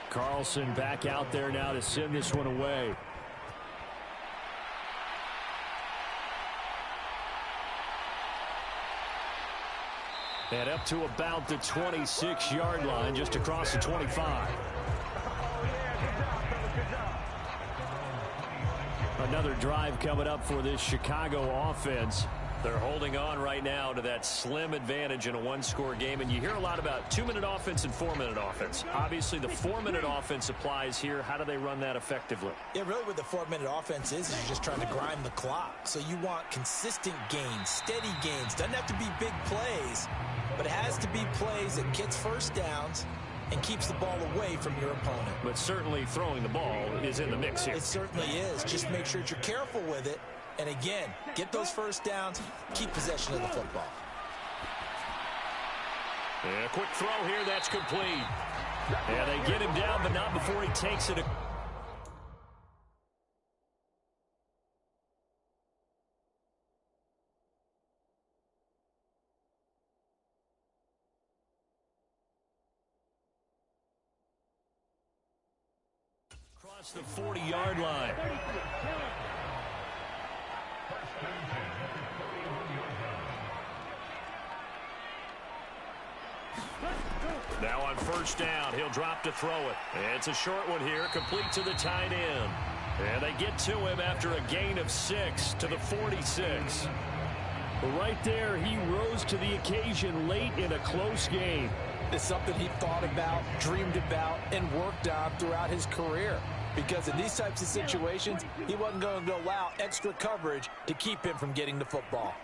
Carlson back out there now to send this one away. And up to about the 26-yard line, just across the 25. Another drive coming up for this Chicago offense. They're holding on right now to that slim advantage in a one-score game. And you hear a lot about 2-minute offense and 4-minute offense. Obviously, the 4-minute offense applies here. How do they run that effectively? Yeah, really what the 4-minute offense is you're just trying to grind the clock. So you want consistent gains, steady gains. Doesn't have to be big plays, but it has to be plays that gets first downs and keeps the ball away from your opponent. But certainly throwing the ball is in the mix here. It certainly is. Just make sure that you're careful with it. And again, get those first downs, keep possession of the football. Yeah, quick throw here, that's complete. Yeah, they get him down, but not before he takes it. Across the 40-yard line. Now on first down, he'll drop to throw it. It's a short one here, complete to the tight end. And they get to him after a gain of 6 to the 46. Right there, he rose to the occasion late in a close game. It's something he thought about, dreamed about, and worked on throughout his career. Because in these types of situations, he wasn't going to allow extra coverage to keep him from getting the football.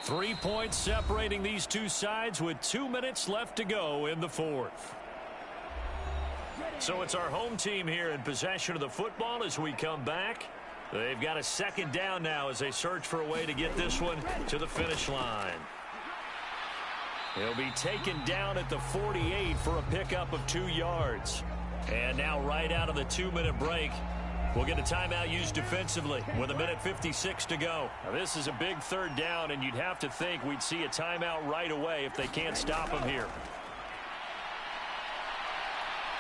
3 points separating these two sides with 2 minutes left to go in the 4th. So it's our home team here in possession of the football as we come back. They've got a second down now as they search for a way to get this one to the finish line. He'll be taken down at the 48 for a pickup of 2 yards. And now right out of the 2-minute break, we'll get a timeout used defensively with 1:56 to go. Now this is a big third down, and you'd have to think we'd see a timeout right away if they can't stop him here.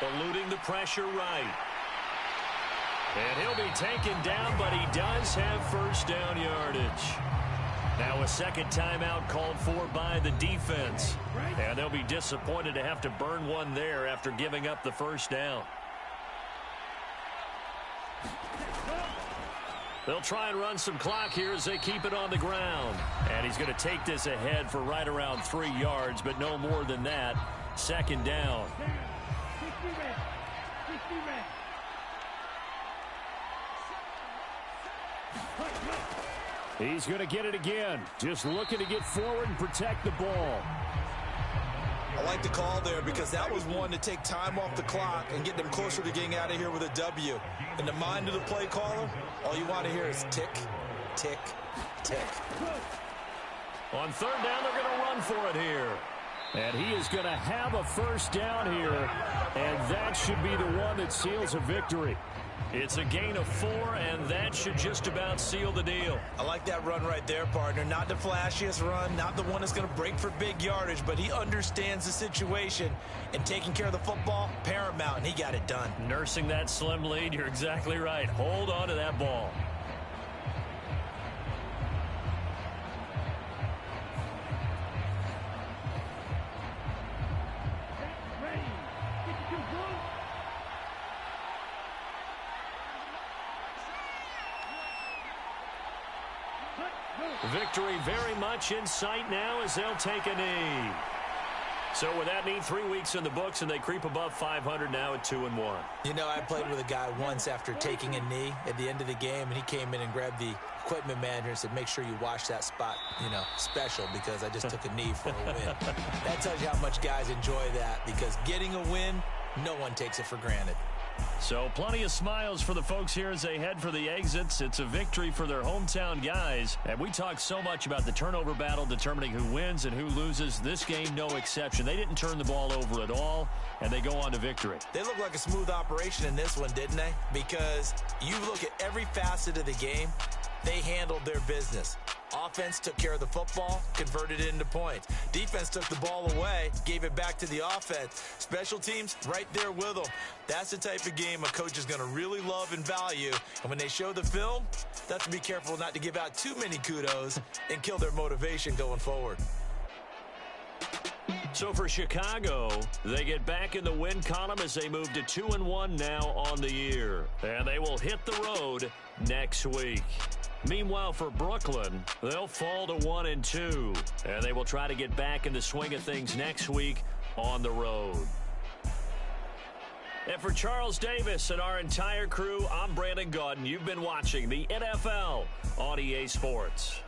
Eluding the pressure right. And he'll be taken down, but he does have first down yardage. Now a second timeout called for by the defense. And they'll be disappointed to have to burn one there after giving up the first down. They'll try and run some clock here as they keep it on the ground. And he's going to take this ahead for right around 3 yards, but no more than that. Second down. He's going to get it again. Just looking to get forward and protect the ball. I like the call there because that was one to take time off the clock and get them closer to getting out of here with a W. In the mind of the play caller, all you want to hear is tick, tick, tick. On third down, they're going to run for it here. And he is going to have a first down here, and that should be the one that seals a victory. It's a gain of 4, and that should just about seal the deal. I like that run right there, partner. Not the flashiest run, not the one that's going to break for big yardage, but he understands the situation, and taking care of the football, paramount, and he got it done. Nursing that slim lead, you're exactly right. Hold on to that ball. Victory very much in sight now as they'll take a knee. So with that knee, 3 weeks in the books, and they creep above 500 now at 2-1. You know, I played with a guy once after taking a knee at the end of the game, and he came in and grabbed the equipment manager and said, make sure you wash that spot, you know, special, because I just took a knee for a win. That tells you how much guys enjoy that, because getting a win, no one takes it for granted. So plenty of smiles for the folks here as they head for the exits. It's a victory for their hometown guys. And we talk so much about the turnover battle determining who wins and who loses. This game, no exception. They didn't turn the ball over at all, and they go on to victory. They look like a smooth operation in this one, didn't they? Because you look at every facet of the game, they handled their business. Offense took care of the football, converted it into points. Defense took the ball away, gave it back to the offense. Special teams, right there with them. That's the type of game a coach is going to really love and value. And when they show the film, they have to be careful not to give out too many kudos and kill their motivation going forward. So for Chicago, they get back in the win column as they move to 2-1 now on the year. And they will hit the road next week. Meanwhile, for Brooklyn, they'll fall to 1-2, and they will try to get back in the swing of things next week on the road. And for Charles Davis and our entire crew, I'm Brandon Gaudin. You've been watching the NFL on EA Sports.